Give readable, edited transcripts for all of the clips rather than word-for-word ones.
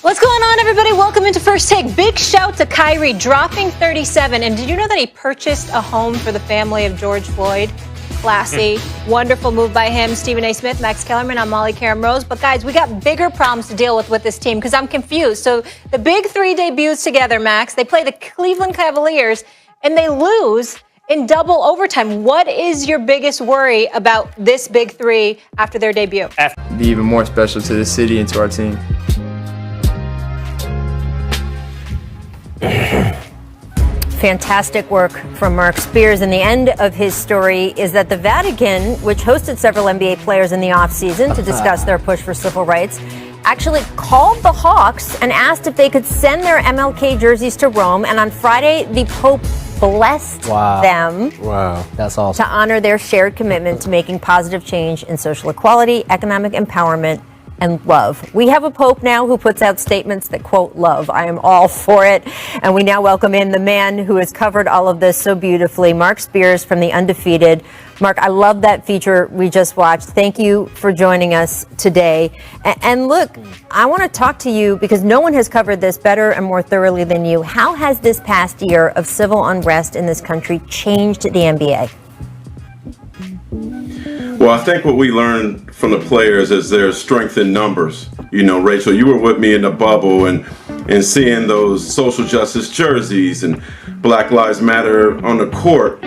What's going on, everybody? Welcome into First Take. Big shout to Kyrie dropping 37. And did you know that he purchased a home for the family of George Floyd? Classy, wonderful move by him. Stephen A. Smith, Max Kellerman, I'm Molly Karam Rose. But guys, we got bigger problems to deal with this team because I'm confused. So the big three debuts together, Max. They play the Cleveland Cavaliers and they lose in double overtime. What is your biggest worry about this big three after their debut? Be even more special to the city and to our team. Fantastic work from Mark Spears. And the end of his story is that the Vatican, which hosted several NBA players in the offseason to discuss their push for civil rights, actually called the Hawks and asked if they could send their MLK jerseys to Rome. And on Friday, the Pope blessed them That's awesome. to honor their shared commitment to making positive change in social equality, economic empowerment, and love. We have a Pope now who puts out statements that quote love. I am all for it. And we now welcome in the man who has covered all of this so beautifully, Mark Spears from The Undefeated. Mark, I love that feature we just watched. Thank you for joining us today. And look, I want to talk to you because no one has covered this better and more thoroughly than you. How has this past year of civil unrest in this country changed the NBA? Well, I think what we learned from the players is there's strength in numbers. You know, Rachel, you were with me in the bubble and seeing those social justice jerseys and Black Lives Matter on the court,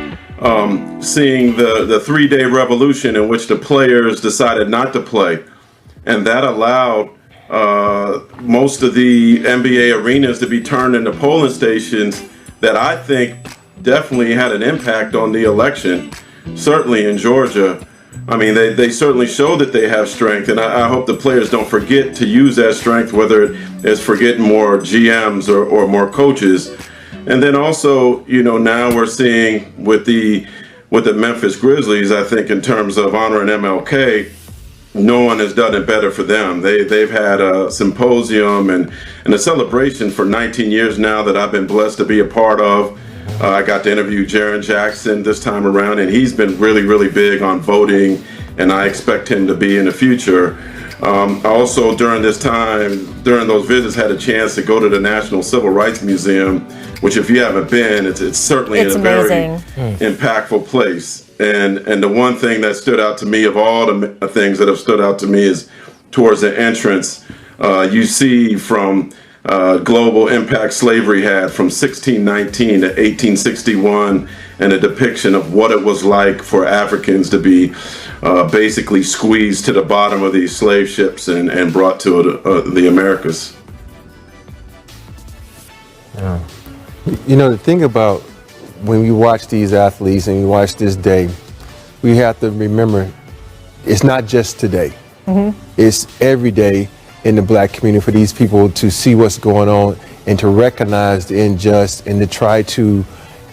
seeing the 3-day revolution in which the players decided not to play. And that allowed most of the NBA arenas to be turned into polling stations that I think definitely had an impact on the election, certainly in Georgia. I mean, they certainly show that they have strength, and I hope the players don't forget to use that strength, whether it's for getting more GMs or more coaches. And then also, you know, now we're seeing with the Memphis Grizzlies, I think in terms of honoring MLK, no one has done it better for them. They've had a symposium and a celebration for 19 years now that I've been blessed to be a part of. I got to interview Jaren Jackson this time around, and he's been really, really big on voting, and I expect him to be in the future. I also, during this time, during those visits, had a chance to go to the National Civil Rights Museum, which if you haven't been, it's certainly a very impactful place. And the one thing that stood out to me of all the things that have stood out to me is towards the entrance, you see from global impact slavery had from 1619 to 1861, and a depiction of what it was like for Africans to be basically squeezed to the bottom of these slave ships and brought to the Americas. Yeah. You know, the thing about when we watch these athletes and we watch this day, we have to remember it's not just today. It's every day in the black community for these people to see what's going on and to recognize the unjust and to try to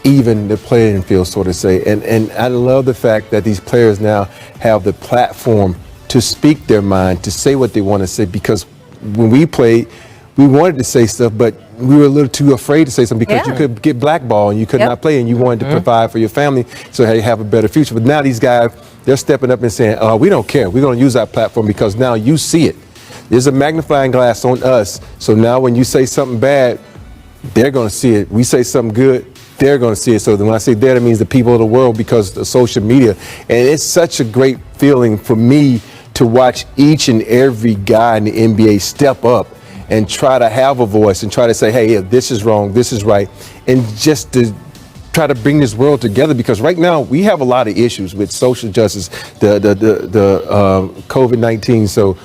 even the playing field, so to say. And I love the fact that these players now have the platform to speak their mind, to say what they want to say, because when we played, we wanted to say stuff, but we were a little too afraid to say something because you could get blackballed and you could not play, and you wanted to provide for your family so you have a better future. But now these guys, they're stepping up and saying, we don't care. We're going to use our platform because now you see it. There's a magnifying glass on us. So now when you say something bad, they're going to see it. We say something good, they're going to see it. So when I say that, it means the people of the world because of social media. And it's such a great feeling for me to watch each and every guy in the NBA step up and try to have a voice and try to say, hey, this is wrong, this is right. And just to try to bring this world together, because right now we have a lot of issues with social justice, the COVID-19. So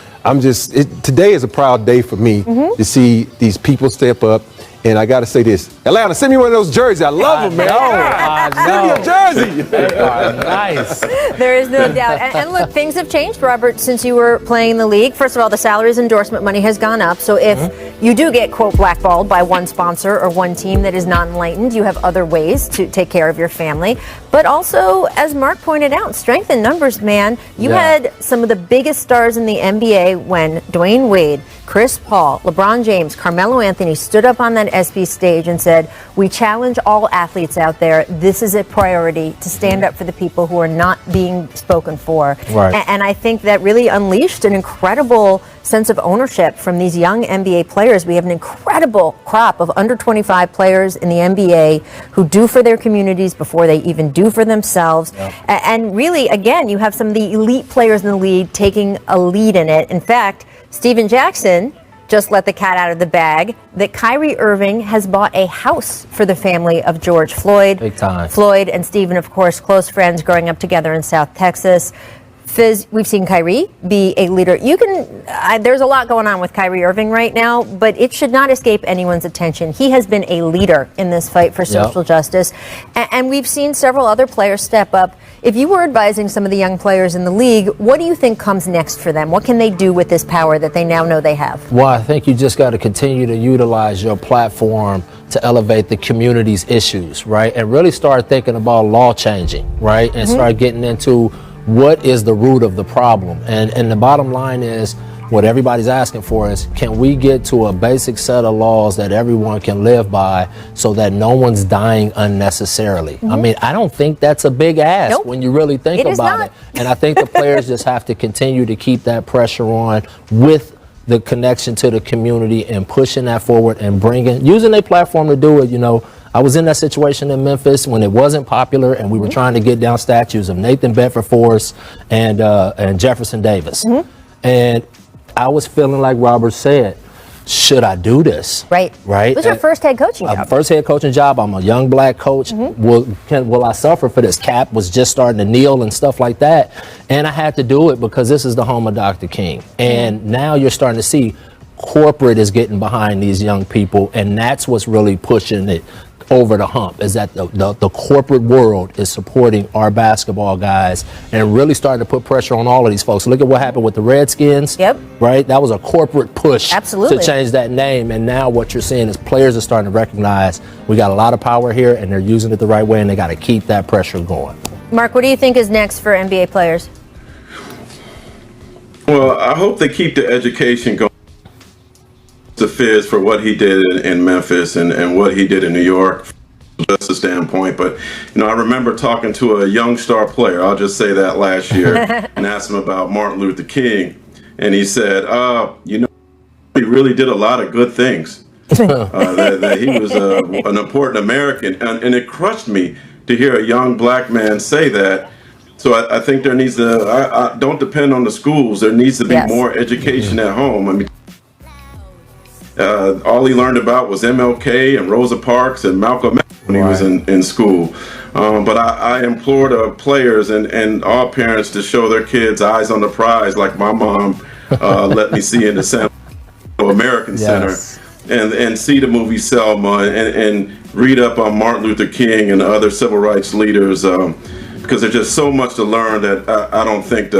today is a proud day for me to see these people step up. And I got to say this, Atlanta, send me one of those jerseys. I love them, man. Send me a jersey. They are nice. There is no doubt. And look, things have changed, Robert, since you were playing in the league. First of all, the salaries endorsement money has gone up. So if you do get, quote, blackballed by one sponsor or one team that is not enlightened, you have other ways to take care of your family. But also, as Mark pointed out, strength in numbers, man. You had some of the biggest stars in the NBA when Dwayne Wade, Chris Paul, LeBron James, Carmelo Anthony stood up on that SB stage and said, we challenge all athletes out there. This is a priority to stand up for the people who are not being spoken for. Right. And I think that really unleashed an incredible sense of ownership from these young NBA players. We have an incredible crop of under 25 players in the NBA who do for their communities before they even do for themselves. And really, again, you have some of the elite players in the league taking a lead in it. In fact, Steven Jackson just let the cat out of the bag that Kyrie Irving has bought a house for the family of George Floyd. Big time. Floyd and Steven, of course, close friends growing up together in South Texas. Fizz, we've seen Kyrie be a leader. There's a lot going on with Kyrie Irving right now, but it should not escape anyone's attention. He has been a leader in this fight for social justice, and we've seen several other players step up. If you were advising some of the young players in the league, what do you think comes next for them? What can they do with this power that they now know they have? Well, I think you just got to continue to utilize your platform to elevate the community's issues, right? And really start thinking about law changing, right? And start getting into what is the root of the problem. And the bottom line is, what everybody's asking for is, can we get to a basic set of laws that everyone can live by so that no one's dying unnecessarily? I mean, I don't think that's a big ask when you really think about it. And I think the players just have to continue to keep that pressure on with the connection to the community and pushing that forward and using their platform to do it. You know, I was in that situation in Memphis when it wasn't popular and we were trying to get down statues of Nathan Bedford Forrest and Jefferson Davis. And I was feeling like Robert said, should I do this? Right. It was your first head coaching job. First head coaching job. I'm a young black coach. Will I suffer for this? Cap was just starting to kneel and stuff like that. And I had to do it because this is the home of Dr. King. And now you're starting to see corporate is getting behind these young people. And that's what's really pushing it over the hump, is that the corporate world is supporting our basketball guys and really starting to put pressure on all of these folks. Look at what happened with the Redskins. Right? That was a corporate push to change that name. And now what you're seeing is players are starting to recognize we got a lot of power here and they're using it the right way, and they got to keep that pressure going. Mark, what do you think is next for NBA players? Well, I hope they keep the education going. To Fizz for what he did in Memphis and what he did in New York, from a justice standpoint. But, you know, I remember talking to a young star player, I'll just say that, last year, and asked him about Martin Luther King. And he said, you know, he really did a lot of good things. That he was an important American. And it crushed me to hear a young black man say that. So I think there needs to, I don't depend on the schools. There needs to be more education at home. I mean, all he learned about was MLK and Rosa Parks and Malcolm X when he was in school. But I implore the players and all parents to show their kids eyes on the prize, like my mom let me see in the San American Center, and see the movie Selma and read up on Martin Luther King and other civil rights leaders, because there's just so much to learn that I don't think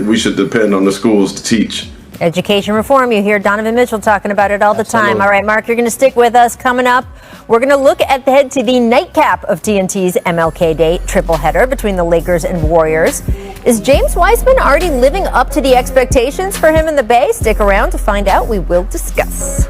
we should depend on the schools to teach. Education reform. You hear Donovan Mitchell talking about it all the time. All right, Mark, you're going to stick with us. Coming up, we're going to look ahead to the nightcap of TNT's MLK Day triple header between the Lakers and Warriors. Is James Wiseman already living up to the expectations for him in the Bay? Stick around to find out. We will discuss.